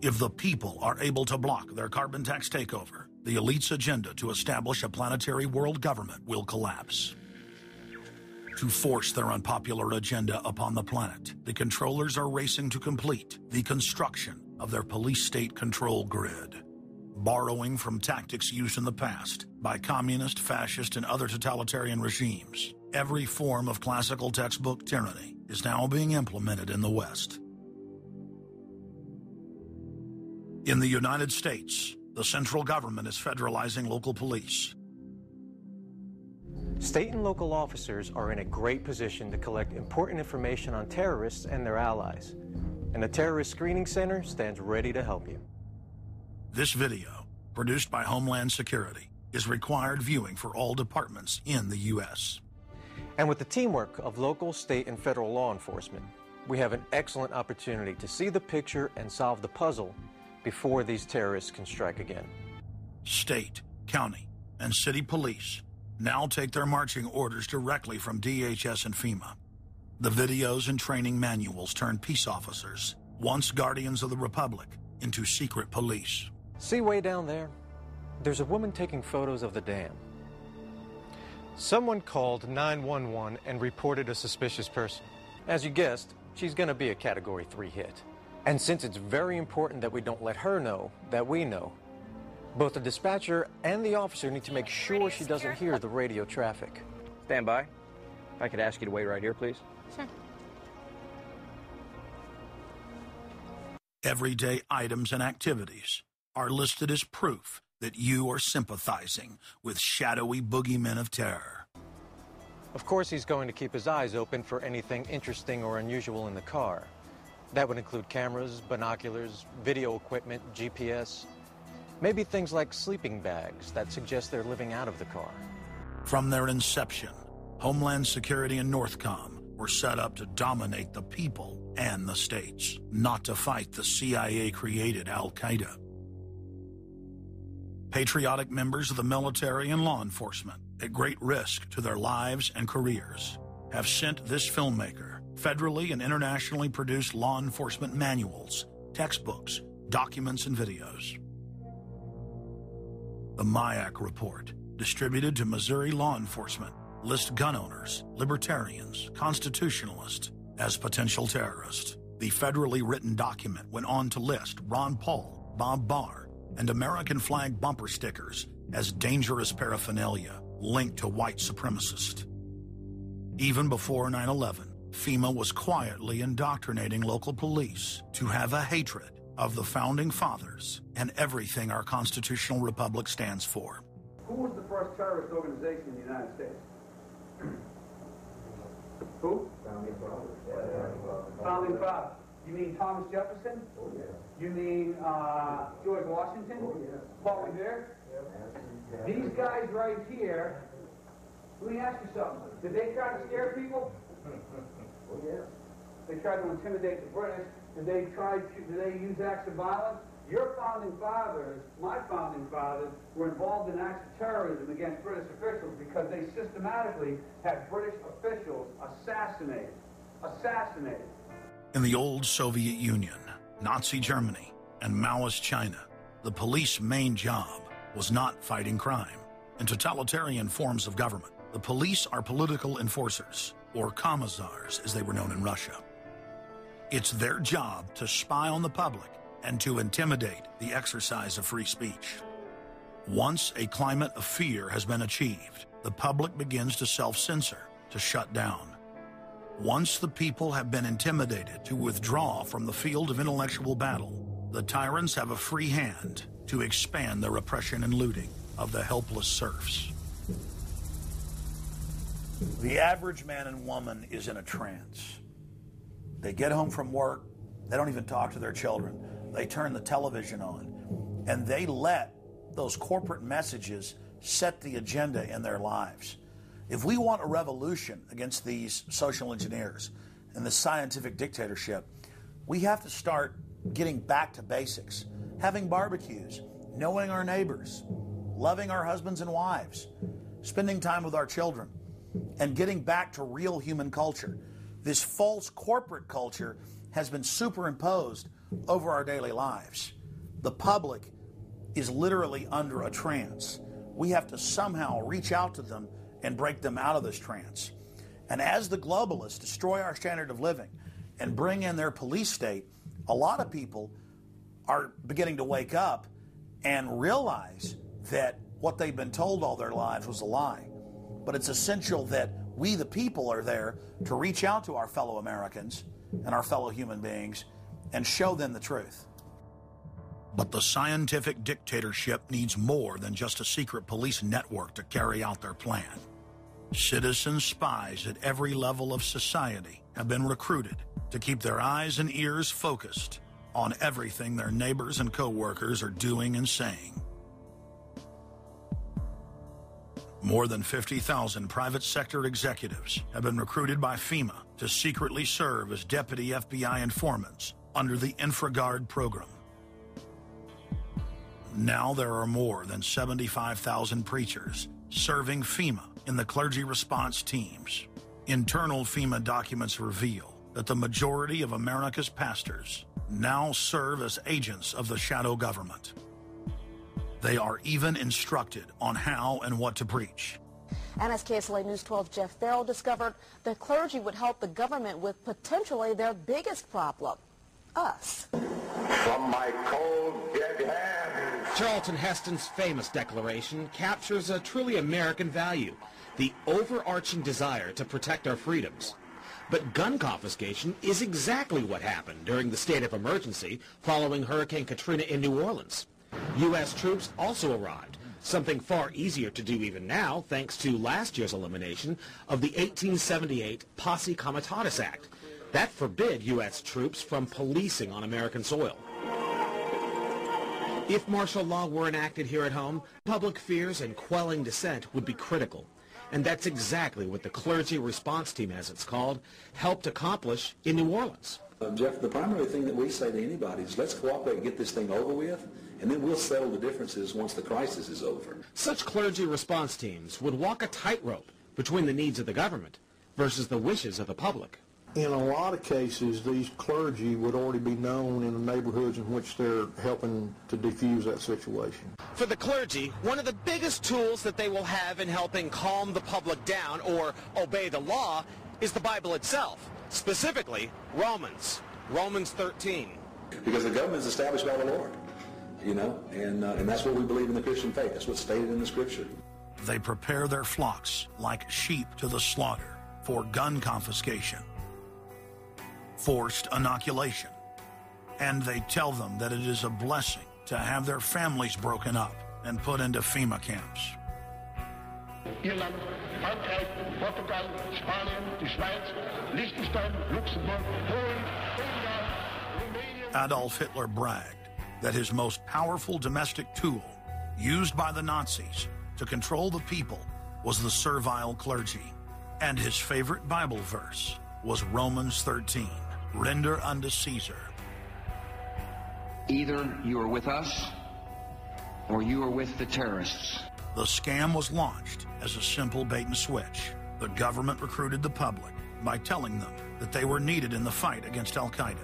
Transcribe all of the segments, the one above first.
If the people are able to block their carbon tax takeover, the elite's agenda to establish a planetary world government will collapse. To force their unpopular agenda upon the planet, the controllers are racing to complete the construction of their police state control grid. Borrowing from tactics used in the past by communist, fascist, and other totalitarian regimes, every form of classical textbook tyranny is now being implemented in the West. In the United States, the central government is federalizing local police. State and local officers are in a great position to collect important information on terrorists and their allies. And the Terrorist Screening Center stands ready to help you. This video, produced by Homeland Security, is required viewing for all departments in the U.S. And with the teamwork of local, state, and federal law enforcement, we have an excellent opportunity to see the picture and solve the puzzle before these terrorists can strike again. State, county, and city police now take their marching orders directly from DHS and FEMA. The videos and training manuals turn peace officers, once guardians of the Republic, into secret police. See way down there? There's a woman taking photos of the dam. Someone called 911 and reported a suspicious person. As you guessed, she's going to be a Category 3 hit. And since it's very important that we don't let her know that we know, both the dispatcher and the officer need to make sure she doesn't hear the radio traffic. Stand by. If I could ask you to wait right here, please. Sure. Everyday items and activities are listed as proof that you are sympathizing with shadowy boogeymen of terror. Of course, he's going to keep his eyes open for anything interesting or unusual in the car. That would include cameras, binoculars, video equipment, GPS, maybe things like sleeping bags that suggest they're living out of the car. From their inception, Homeland Security and Northcom were set up to dominate the people and the states, not to fight the CIA-created Al-Qaeda. Patriotic members of the military and law enforcement, at great risk to their lives and careers, have sent this filmmaker federally and internationally produced law enforcement manuals, textbooks, documents, and videos. The MIAC report, distributed to Missouri law enforcement, lists gun owners, libertarians, constitutionalists as potential terrorists. The federally written document went on to list Ron Paul, Bob Barr, and American flag bumper stickers as dangerous paraphernalia linked to white supremacists. Even before 9/11, FEMA was quietly indoctrinating local police to have a hatred of the Founding Fathers and everything our constitutional republic stands for. Who was the first terrorist organization in the United States? Who? Founding Fathers. Founding Fathers. You mean Thomas Jefferson? Oh, yeah. You mean George Washington? Oh, yeah. Paul Revere? Yeah. These guys right here, let me ask you something. Did they try to scare people? Oh, yeah. They tried to intimidate the British. Did they use acts of violence? Your founding fathers, my founding fathers, were involved in acts of terrorism against British officials because they systematically had British officials assassinated. In the old Soviet Union, Nazi Germany, and Maoist China, the police's main job was not fighting crime. In totalitarian forms of government, the police are political enforcers, or commissars as they were known in Russia. It's their job to spy on the public and to intimidate the exercise of free speech. Once a climate of fear has been achieved, the public begins to self-censor, to shut down. Once the people have been intimidated to withdraw from the field of intellectual battle, the tyrants have a free hand to expand their oppression and looting of the helpless serfs. The average man and woman is in a trance. They get home from work, they don't even talk to their children. They turn the television on, and they let those corporate messages set the agenda in their lives. If we want a revolution against these social engineers and the scientific dictatorship, we have to start getting back to basics, having barbecues, knowing our neighbors, loving our husbands and wives, spending time with our children, and getting back to real human culture. This false corporate culture has been superimposed over our daily lives. The public is literally under a trance. We have to somehow reach out to them and break them out of this trance. And as the globalists destroy our standard of living and bring in their police state, a lot of people are beginning to wake up and realize that what they've been told all their lives was a lie. But it's essential that we, the people, are there to reach out to our fellow Americans and our fellow human beings and show them the truth. But the scientific dictatorship needs more than just a secret police network to carry out their plan. Citizen spies at every level of society have been recruited to keep their eyes and ears focused on everything their neighbors and co-workers are doing and saying. More than 50,000 private sector executives have been recruited by FEMA to secretly serve as deputy FBI informants under the InfraGard program. Now there are more than 75,000 preachers serving FEMA in the clergy response teams. Internal FEMA documents reveal that the majority of America's pastors now serve as agents of the shadow government. They are even instructed on how and what to preach. And as KSLA News 12 Jeff Farrell discovered, the clergy would help the government with potentially their biggest problem, us. From my cold, dead hands. Charlton Heston's famous declaration captures a truly American value, the overarching desire to protect our freedoms. But gun confiscation is exactly what happened during the state of emergency following Hurricane Katrina in New Orleans. U.S. troops also arrived, something far easier to do even now thanks to last year's elimination of the 1878 Posse Comitatus Act. That forbid U.S. troops from policing on American soil. If martial law were enacted here at home, public fears and quelling dissent would be critical. And that's exactly what the clergy response team, as it's called, helped accomplish in New Orleans. Jeff, the primary thing that we say to anybody is let's cooperate and get this thing over with, and then we'll settle the differences once the crisis is over. Such clergy response teams would walk a tightrope between the needs of the government versus the wishes of the public. In a lot of cases, these clergy would already be known in the neighborhoods in which they're helping to defuse that situation. For the clergy, one of the biggest tools that they will have in helping calm the public down or obey the law is the Bible itself, specifically Romans 13. Because the government is established by the Lord, you know, and that's what we believe in the Christian faith. That's what's stated in the Scripture. They prepare their flocks like sheep to the slaughter for gun confiscation, forced inoculation, and they tell them that it is a blessing to have their families broken up and put into FEMA camps. Irland, Frankreich, Portugal, Spanien, die Schweiz, Liechtenstein, Luxembourg, Polen, Ungarn, Romania. Adolf Hitler bragged that his most powerful domestic tool, used by the Nazis to control the people, was the servile clergy. And his favorite Bible verse was Romans 13, render unto Caesar. Either you are with us or you are with the terrorists. The scam was launched as a simple bait and switch. The government recruited the public by telling them that they were needed in the fight against Al-Qaeda.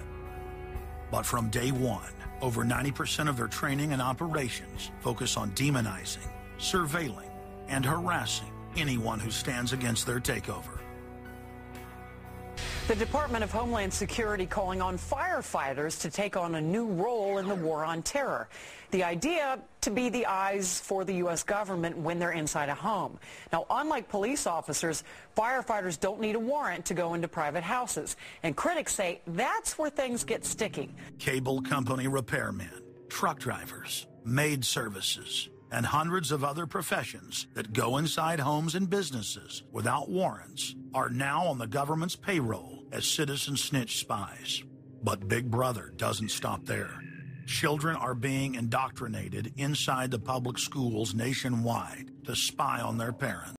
But from day one, over 90% of their training and operations focus on demonizing, surveilling, and harassing anyone who stands against their takeover. The Department of Homeland Security calling on firefighters to take on a new role in the war on terror. The idea to be the eyes for the U.S. government when they're inside a home. Now, unlike police officers, firefighters don't need a warrant to go into private houses. And critics say that's where things get sticky. Cable company repairmen, truck drivers, maid services, and hundreds of other professions that go inside homes and businesses without warrants are now on the government's payroll as citizen snitch spies. But Big Brother doesn't stop there. Children are being indoctrinated inside the public schools nationwide to spy on their parents.